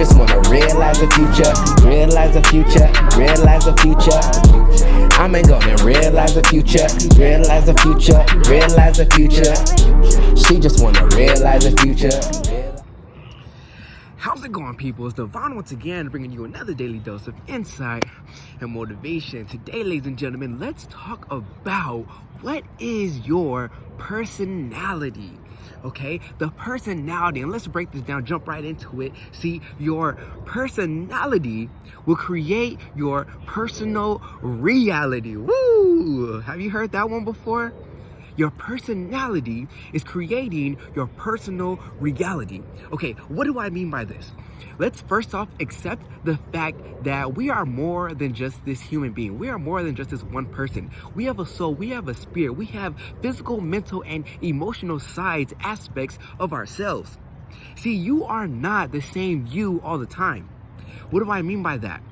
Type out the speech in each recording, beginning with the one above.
just wanna realize the future, realize the future, realize the future. I'm gonna realize the future, realize the future, realize the future. She just wanna realize the future. How's it going, people? It's Devon once again, bringing you another daily dose of insight and motivation. Today, ladies and gentlemen, let's talk about what is your personality. Okay, the personality, and let's break this down, jump right into it. See, your personality will create your personal reality. Woo! Have you heard that one before? Your personality is creating your personal reality. Okay, what do I mean by this? Let's first off accept the fact that we are more than just this human being. We are more than just this one person. We have a soul, we have a spirit, we have physical, mental, and emotional sides, aspects of ourselves. See, you are not the same you all the time. What do I mean by that?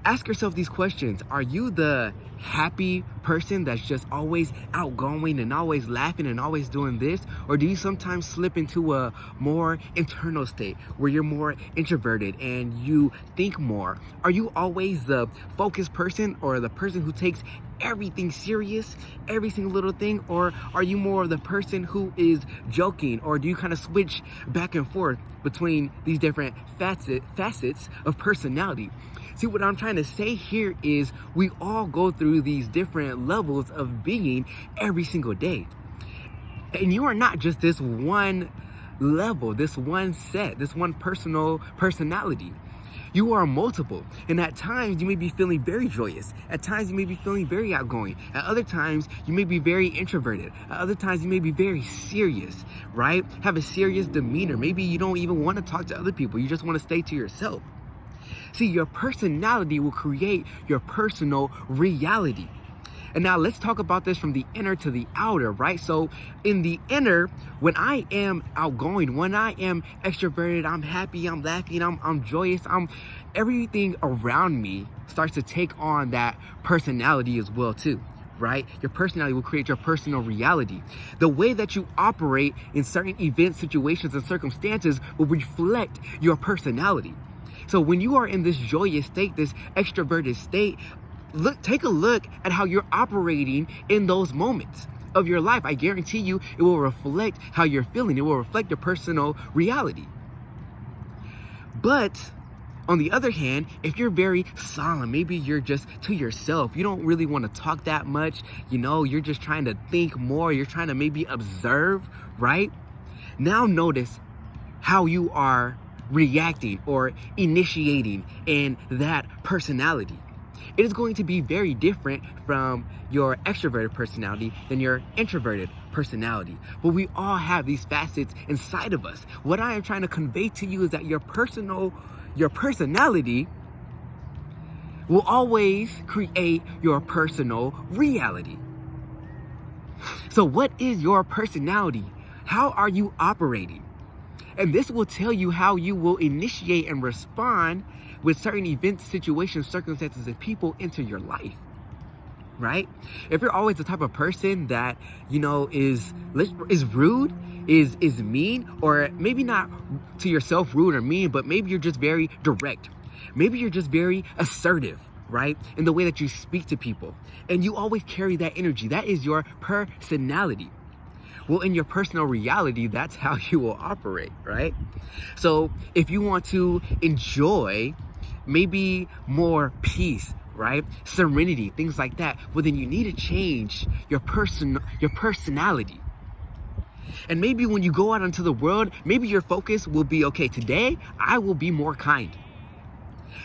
Ask yourself these questions. Are you the happy person that's just always outgoing and always laughing and always doing this? Or do you sometimes slip into a more internal state where you're more introverted and you think more? Are you always the focused person or the person who takes everything serious, every single little thing? Or are you more of the person who is joking? Or do you kind of switch back and forth between these different facets of personality? See, what I'm trying to say here is we all go through these different levels of being every single day. And you are not just this one level, this one set, this one personality. You are multiple. And at times you may be feeling very joyous. At times you may be feeling very outgoing. At other times you may be very introverted. At other times you may be very serious, right? Have a serious demeanor. Maybe you don't even want to talk to other people. You just want to stay to yourself. See, your personality will create your personal reality. And now let's talk about this from the inner to the outer, right? So in the inner, when I am outgoing, when I am extroverted, I'm happy, I'm laughing, I'm joyous, everything around me starts to take on that personality as well too, right? Your personality will create your personal reality. The way that you operate in certain events, situations, and circumstances will reflect your personality. So when you are in this joyous state, this extroverted state, take a look at how you're operating in those moments of your life. I guarantee you it will reflect how you're feeling. It will reflect your personal reality. But on the other hand, if you're very solemn, maybe you're just to yourself, you don't really want to talk that much, you're just trying to think more, you're trying to maybe observe, right? Now notice how you are reacting or initiating in that personality. It is going to be very different from your extroverted personality than your introverted personality. But we all have these facets inside of us. What I am trying to convey to you is that your personality will always create your personal reality. So what is your personality? How are you operating? And this will tell you how you will initiate and respond with certain events, situations, circumstances, and people enter your life, right? If you're always the type of person that, is rude, is mean, or maybe not to yourself rude or mean, but maybe you're just very direct. Maybe you're just very assertive, right? In the way that you speak to people. And you always carry that energy. That is your personality. Well, in your personal reality, that's how you will operate, right? So if you want to enjoy maybe more peace, right? Serenity, things like that, well, then you need to change your personality. And maybe when you go out into the world, maybe your focus will be, okay, today I will be more kind.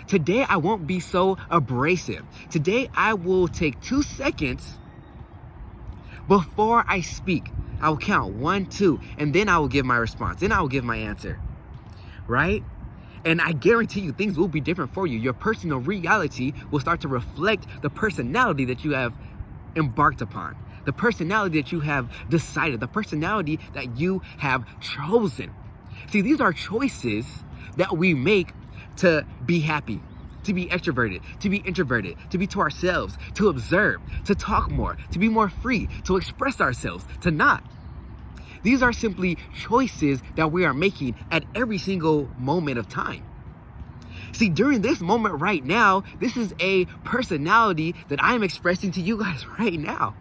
Today I won't be so abrasive. Today I will take 2 seconds before I speak. I will count 1, 2, and then I will give my response. Then I will give my answer, right? And I guarantee you things will be different for you. Your personal reality will start to reflect the personality that you have embarked upon, the personality that you have decided, the personality that you have chosen. See, these are choices that we make to be happy, to be extroverted, to be introverted, to be to ourselves, to observe, to talk more, to be more free, to express ourselves, to not. These are simply choices that we are making at every single moment of time. See, during this moment right now, this is a personality that I'm expressing to you guys right now.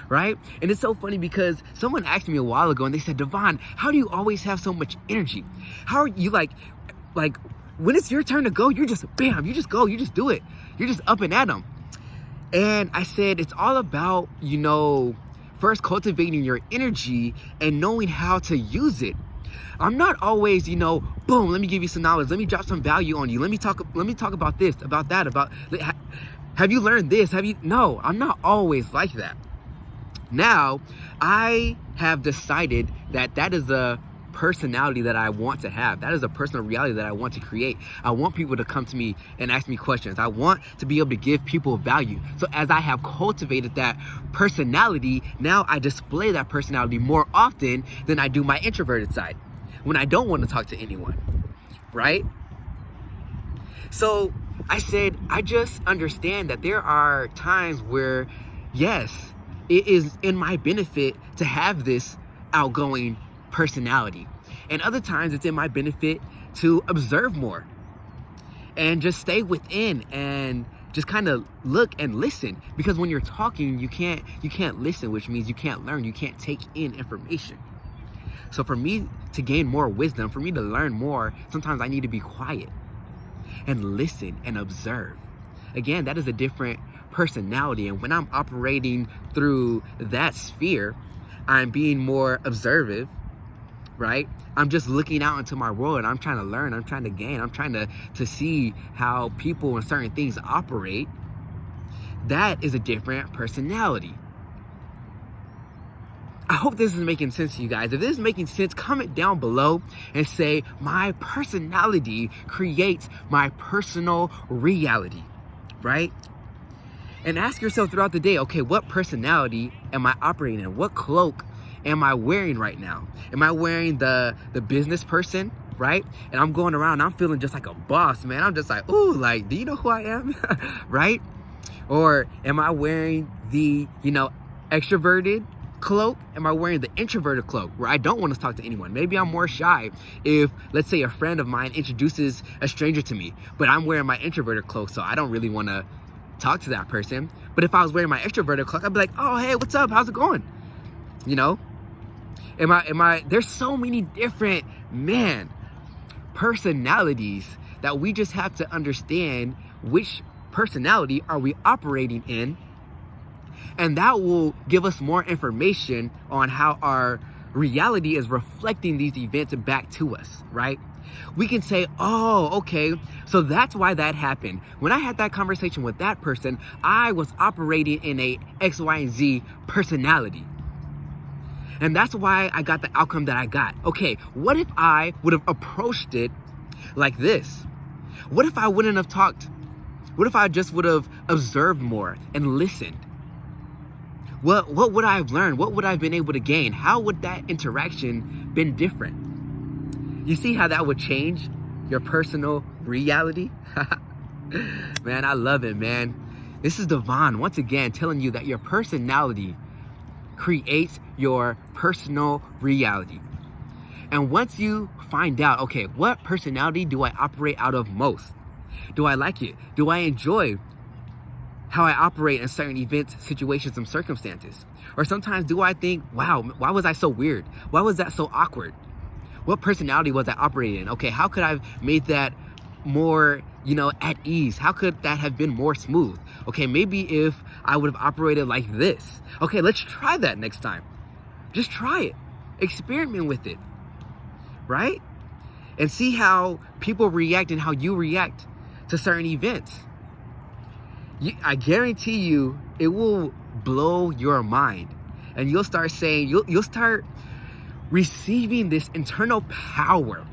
Right? And it's so funny because someone asked me a while ago and they said, Devon, how do you always have so much energy? How are you like when it's your turn to go, you're just bam, you just go, you just do it. You're just up and at them. And I said, it's all about, first cultivating your energy and knowing how to use it. I'm not always, boom, let me give you some knowledge. Let me drop some value on you. Let me talk about this, about that, have you learned this? No, I'm not always like that. Now, I have decided that is a personality that I want to have. That is a personal reality that I want to create. I want people to come to me and ask me questions. I want to be able to give people value. So as I have cultivated that personality, now I display that personality more often than I do my introverted side when I don't want to talk to anyone, right? So I said, I just understand that there are times where, yes, it is in my benefit to have this outgoing personality. And other times it's in my benefit to observe more and just stay within and just kind of look and listen. Because when you're talking, you can't listen, which means you can't learn, you can't take in information. So for me to gain more wisdom, for me to learn more, sometimes I need to be quiet and listen and observe. Again, that is a different personality. And when I'm operating through that sphere, I'm being more observant, right? I'm just looking out into my world and I'm trying to learn, I'm trying to gain, I'm trying to see how people and certain things operate. That is a different personality. I hope this is making sense to you guys. If this is making sense, comment down below and say, my personality creates my personal reality, right? And ask yourself throughout the day, okay, what personality am I operating in? What cloak am I wearing right now? Am I wearing the business person, right? And I'm going around, I'm feeling just like a boss, man. I'm just like, ooh, like, do you know who I am? Right? Or am I wearing the, extroverted cloak? Am I wearing the introverted cloak where I don't want to talk to anyone? Maybe I'm more shy if, let's say, a friend of mine introduces a stranger to me, but I'm wearing my introverted cloak, so I don't really want to talk to that person. But if I was wearing my extroverted cloak, I'd be like, oh, hey, what's up? How's it going? There's so many different, personalities that we just have to understand which personality are we operating in. And that will give us more information on how our reality is reflecting these events back to us, right? We can say, oh, okay, so that's why that happened. When I had that conversation with that person, I was operating in a X, Y, and Z personality. And that's why I got the outcome that I got. Okay, what if I would have approached it like this? What if I wouldn't have talked? What if I just would have observed more and listened? What would I have learned? What would I have been able to gain? How would that interaction been different? You see how that would change your personal reality? Man, I love it, man. This is Devon once again telling you that your personality creates your personal reality. And once you find out, okay, what personality do I operate out of most? Do I like it? Do I enjoy how I operate in certain events, situations, and circumstances? Or sometimes do I think, wow, why was I so weird? Why was that so awkward? What personality was I operating in? Okay, how could I have made that more, at ease? How could that have been more smooth? Okay, maybe if I would have operated like this. Okay, let's try that next time. Just try it. Experiment with it, right? And see how people react and how you react to certain events. I guarantee you, it will blow your mind. And you'll start saying, you'll start receiving this internal power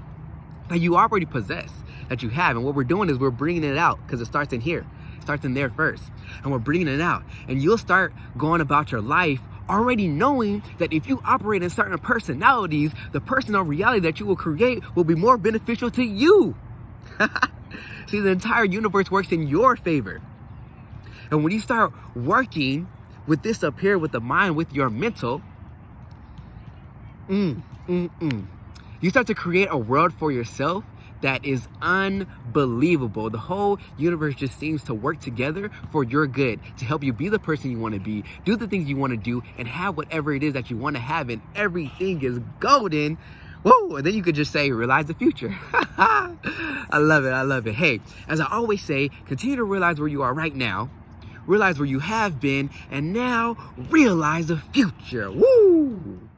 that you already possess, that you have. And what we're doing is we're bringing it out, because it starts in here. It starts in there first. And we're bringing it out. And you'll start going about your life already knowing that if you operate in certain personalities, the personal reality that you will create will be more beneficial to you. See, the entire universe works in your favor. And when you start working with this up here, with the mind, with your mental, you start to create a world for yourself that is unbelievable. The whole universe just seems to work together for your good, to help you be the person you want to be, do the things you want to do, and have whatever it is that you want to have, and everything is golden. Whoa, and then you could just say, realize the future. I love it. Hey, as I always say, continue to realize where you are right now, realize where you have been, and now realize the future. Woo!